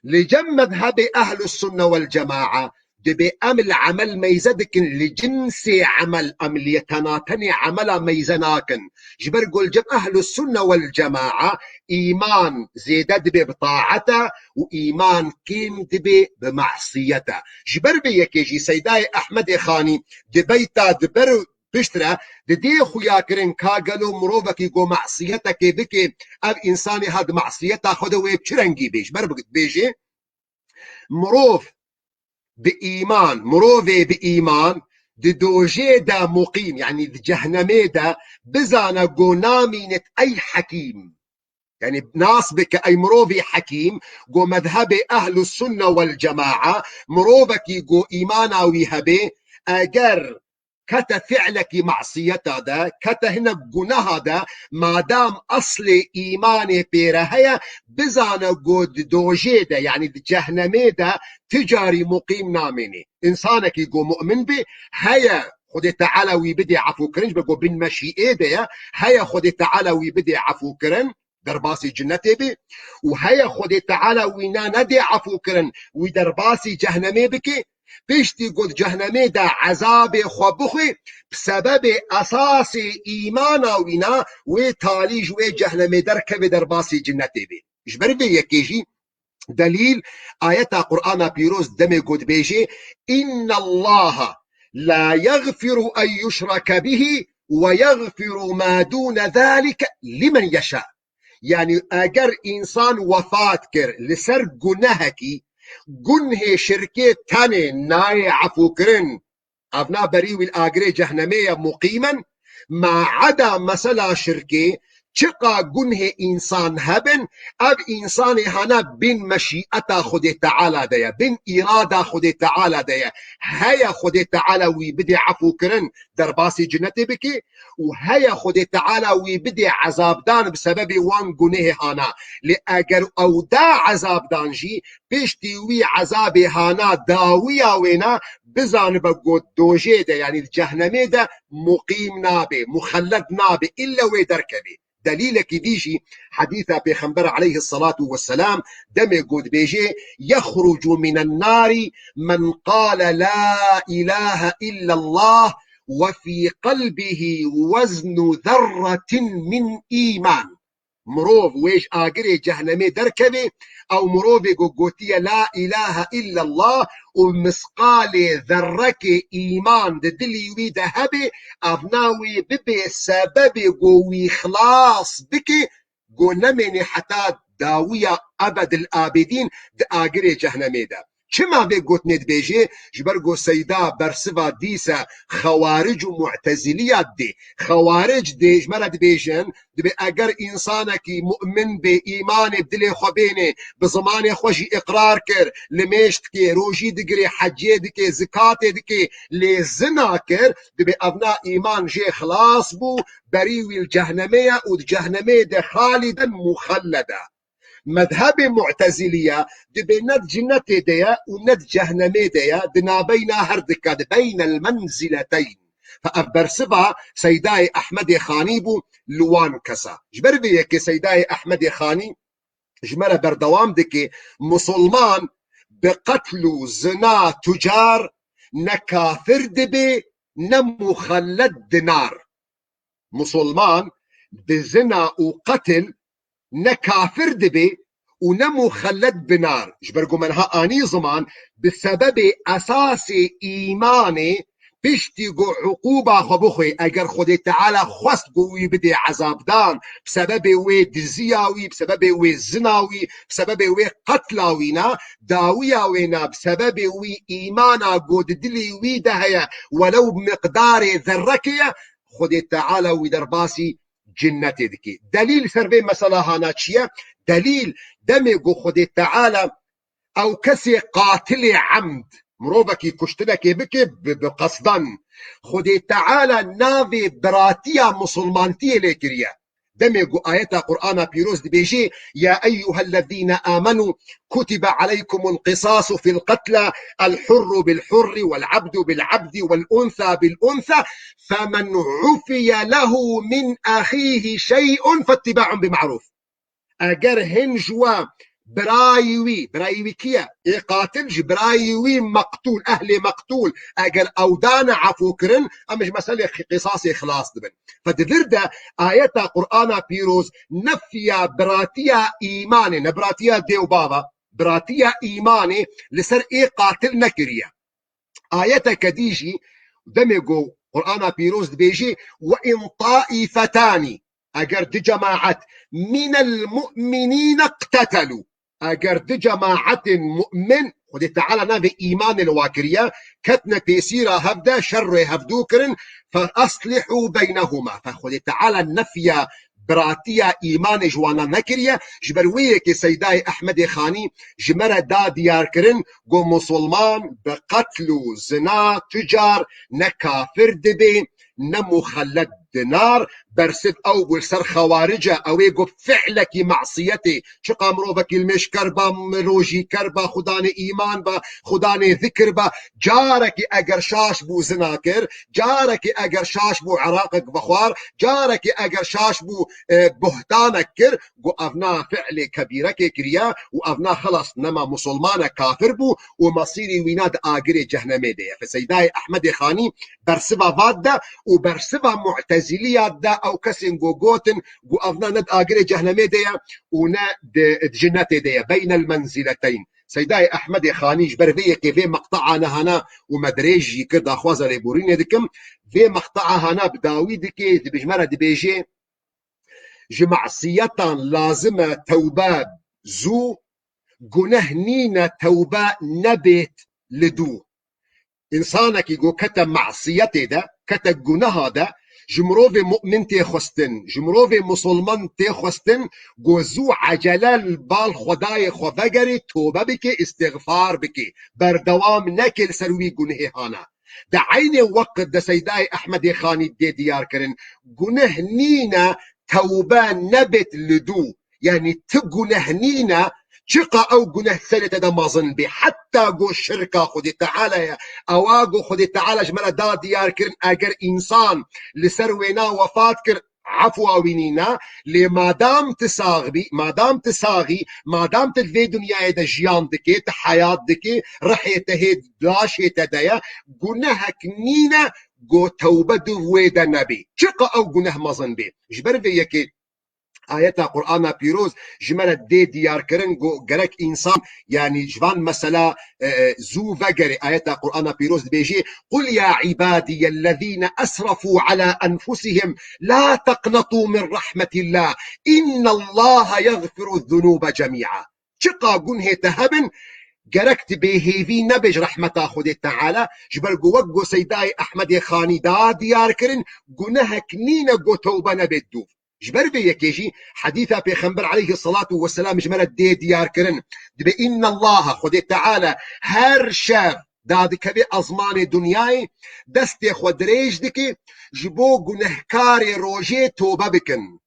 لجم مذهب أهل السنة والجماعة دبي أمل عمل ميزدكن لجنس عمل أمل يتناتني عمل ميزناكن. جبر قول جم أهل السنة والجماعة إيمان زيد دبي بطاعته وإيمان كيم دبي بمعصيته. جبر بيكيجي سيداي أحمد خاني دبيتا دبر بشترا دي خويا كرين كاغلو مروفك يقو معصيتك بكي اب انساني هاد معصيتها خدوه بشرنجي بيش بربقت بيجي مروف بإيمان مروفي بإيمان دي دوجي دا مقيم يعني دي جهنمي دا بزانا قو نامينة أي حكيم. يعني ناس بك أي مروفي حكيم قو مذهب أهل السنة والجماعة مروفك يقو إيمانا ويهبي أجر كتا فعلك معصيتا دا كتا هنا جناها دا ما دام اصل ايماني بيرهيا بزانا قد دوجي دا يعني جهنمي دا تجاري مقيم ناميني. انسانك يقو مؤمن بي هيا خدي تعالى ويبدي عفو كرنج بقو بن مشيئة دا هيا خدي تعالى ويبدي عفو كرن درباسي جنتي بي وهيا خدي تعالى وينا ندي عفو كرن ودرباسي جهنمي بكي پشتی گود جهنمه دا عذاب خو بخوی بسبب اساس ایمان وینا و تالیج و جهنمه در که در باسی جنته بی جبر بی یکیجی دلیل آیت قرآن پیروز دم گود بیجی ان الله لا يغفر ان يشرك به ويغفر ما دون ذلك لمن يشاء. يعني اگر انسان وفات کر لسر گناهکی گنه شركه تاني ناي عفو كرن افنا بريوي الاجري جهنمية مقيما ما عدا مثلا شركه چقا گنه انسان هبن اب انسان هنا بين مشيئتا خود تعالى ديا بين اراده خود تعالى ديا هيا خود تعالى وي بدي عفو كرن در باسی جنته بكي وهيا خود تعالى وي بدي عذاب دان بسبب وان گنه هانا لاجر او دا عذاب دانجي بيشتي وي عذاب هانا داويا وينا بزان بقود دوجه ده يعني الجهنمي ده مقيم نابي مخلد نابي الا ويدركبي دليلك ديجي حديث بيخنبر عليه الصلاة والسلام دم قد بيجي يخرج من النار من قال لا إله إلا الله وفي قلبه وزن ذرة من إيمان. مروف ويش آقري جهنمي دركبي أو مروف قوتية لا إله إلا الله ومسقال ذرك إيمان دلي وي ذهبي أفناوي ببي سبب قوي خلاص بكي قو نمني حتى داوية أبد الآبدين دا آقري جهنمي دا چما به گوتنید بیجه جبرگو سیدا برسوا دیسا خوارج و معتزلیات دی خوارج دی جمرد بیجن دی اگر انسانکی مؤمن به ایمان بدل خوبینه بزمان خوشی اقرار کر لمیشت که روجی دگری حجیه دکی زکات دکی لزنا کر دی ابنا ایمان جه خلاص بو بریوی الجهنمه و الجهنمه دی خالدا مخلدا. مذهب معتزلية بين جنة ديا وند جهنمي ديا دنا بين هردك بين المنزلتين فأبرسبها سيداي أحمد خانيبو لوان كسا جبر بيك سيداي أحمد خاني جمرة بردوام دكي مسلمان بقتل زنا تجار نكافر دبي نمخلد دينار مسلمان بزنا وقتل نكافر دبي ونمو خلد بنار جبرقو منها آني زمان بسبب أساس إيماني بيشتيقو عقوبة خبوخي اگر خود تعالى خواست قوي بدي عذاب دان بسبب وي دزياوي بسبب وي زناوي بسبب وي قتلاوينا داوياوينا بسبب وي إيمانا قود دلي وي دهيا ولو بمقدار ذركية خود تعالى وي درباسي جنتي دكي دليل سربي مسألة هانا چيه دليل دميقو خود تعالى او كسي قاتل عمد مروبكي كشتنكي بكي بقصدا خود تعالى نافي براتيا مسلمانتي لكريا دميقو آيات قرآن بيروز بيجي يا أيها الذين آمنوا كتب عليكم القصاص في القتلى الحر بالحر والعبد بالعبد والأنثى بالأنثى فمن عفي له من أخيه شيء فاتباع بمعروف اگر هنجوا برايوي كيا قاتل برايوي مقتول اهل مقتول اگر اودانا عفو كرن امش مسألة قصاصي خلاص دبن فدلردا آيات قرآن بيروز نفيا براتيا ايماني نبراتيا ديو بابا براتيا ايماني لسر قاتل نكريا آيات كديجي دمجو قرآن بيروز بيجي وإن طائفتان اگر دي جماعت من المؤمنين اقتتلوا اگر دي جماعت مؤمن خد تعالى نبي ايمان الواكرية كتنا تيسيرا هبدا شر هبدوكرن فاصلحوا بينهما فخد تعالى النفي براتيا ايمان جوانا نكريا جبرويك سيداي احمد خاني جمرة دا ديار كرن قو مسلمان بقتلوا زنا تجار نكافر دبي نمخلد دينار برسد او بولسر خوارجه او يقو فعلك معصيتي شقا مروفك المش كربا مروجي كربا خدان ايمان با خدان ذكر با جارك اگر شاش بو زناكر جارك اگر شاش بو عراقك بخوار جارك اگر شاش بو بهتانك كر قو افنا فعل كبيرك كريا وافنا خلص نما مسلمان كافر بو ومصيري ويناد آقر جهنمي دي فسيداي احمد خاني برسبا فادا وبرسبا معتزليات دا او كسن قو قوتن قو افنا ند آقر جهنمي دي ونا جنتي دي بين المنزلتين سيداي احمد خاني جبر في مقطعنا هنا ومدريجي كده اخوازا ليبورين دكم في مقطعها هنا بداوي دكي بجمرة دبيجي جمعصيتان لازمة توبة زو گناه نينا توبة نبت لدو انسانك يقول كتا معصيتي ده كتا گناه ده جمروفي مؤمن تيخستن جمروفي مسلمان تيخستن گوزو عجلال بال خداي خوفقري توبة بكي استغفار بكي بردوام نكل سروي گناه هانا ده عين وقت ده سيداي احمد خاني دي ديار كرن گناه نينا توبة نبت لدو يعني تگناه نينا شقا او گناه سنة ده مازن بي حتى قو شركة خدي تعالى اواغو خدي تعالى جمالا دا ديار كرن اگر انسان لسروينا وفات كر عفو اوينينا لما دام تساغي ما دام تلفي دنيا ده جيان دكي تحيات دكي رح يتهيد لاش يتدايا گناهك نينا قو توبة دويدا نبي شقا او گناه مازن بي جبر في يكي آيات قرآن بيروز جمالة دي ديار كرن جرك إنسان يعني جوان مسألة زو فجر آيات قرآن بيروز بيجي قل يا عبادي الذين أسرفوا على أنفسهم لا تقنطوا من رحمة الله إن الله يغفر الذنوب جميعا شقا قنه تهبن جركت بهيفي نبج رحمة خود تعالى جبر قوقو سيداي أحمد خاني دا ديار كرن قنهك نينا قو توبة نبدو جبر بيكيجي حديثة بيخنبر عليه الصلاة والسلام جمال دي ديار كرن دبي إن الله خد تعالى هر شاف داد كبي أزمان دنياي دستي خود ريج دكي جبو گنهكاري روجي توبة بكن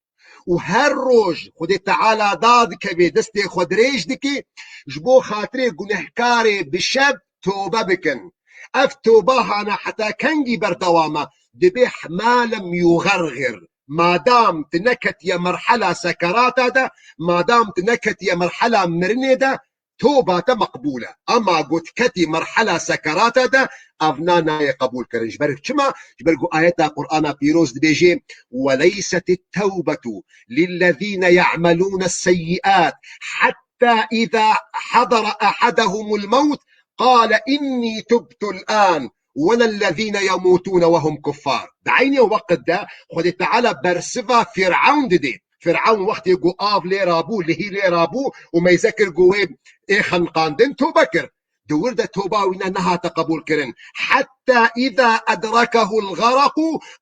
وهر روج خد تعالى داد كبي دستي خود ريج دكي جبو خاطري گنهكاري بشب توبة بكن اف توبة هانا حتى كنجي بردوامة دبيح ما لم يغرغر ما دام تنكت يا مرحلة سكرات هذا ما دام تنكت يا مرحلة مرندة توبة مقبولة أما قلت كتي مرحلة سكرات هذا أفنانا قبول كرن جبرك كما جبرك آيات القرآن بيروز بيجي وليست التوبة للذين يعملون السيئات حتى إذا حضر أحدهم الموت قال إني تبت الآن ولا الذين يموتون وهم كفار بعيني وقت ده خد تعالى برسفة فرعون دي فرعون وقت يقول آف لي رابو اللي هي لي رابو وما يذكر قويب إيه خنقاندن توبكر دور ده توبة وإن أنها تقبول كرن حتى إذا أدركه الغرق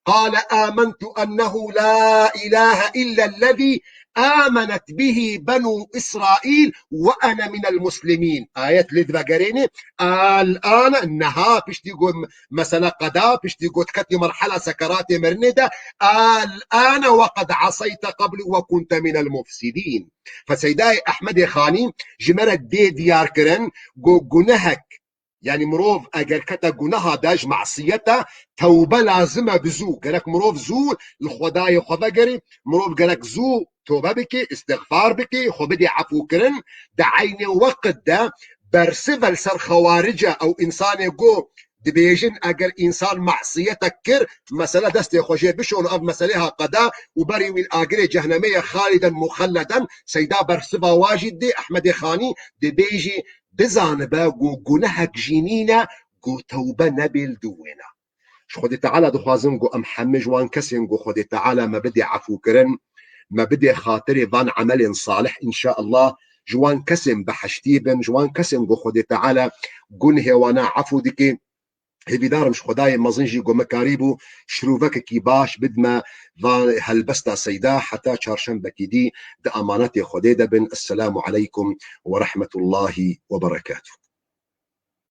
قال آمنت أنه لا إله إلا الذي آمنت به بنو إسرائيل وأنا من المسلمين آية لذبقريني الآن نها بشتيقو مثلا قدا بشتيقو تكتي مرحلة سكرات مرندة الآن وقد عصيت قبل وكنت من المفسدين فسيداي أحمد خاني جمرة دي ديار كرن جنهك يعني مروف اگر كتا گناه داج معصيته توبه لازمه بزو قالك مروف زو الخداي خفقري مروف قالك زو توبه بكي استغفار بكي خو بدي عفو كرن دا عيني وقت دا برسفل سر خوارجه او انسان يقو دبيجن اگر انسان معصيتك كر مسألة دستي خوشي بشون اف مسألها قضاء وبري من اجر جهنمية خالدا مخلدا سيدا برسفا واجد دي احمد خاني دبيجي بزان باقو گناهك جينينا قو توبة نبيل دوينا شو خدي تعالى دخوازن قو ام حمج وان كسين قو خدي تعالى ما بدي عفو كرن ما بدي خاطري فان عمل صالح ان شاء الله جوان كسم بحشتيبن جوان كسم قو خدي تعالى قنه وانا عفو دكي هبي دار مش خداي مازنجي قو مكاريبو شروفك كي باش بدما هلبستا سيدا حتى چارشنبه دي دا اماناتي خدي دبن السلام عليكم ورحمة الله وبركاته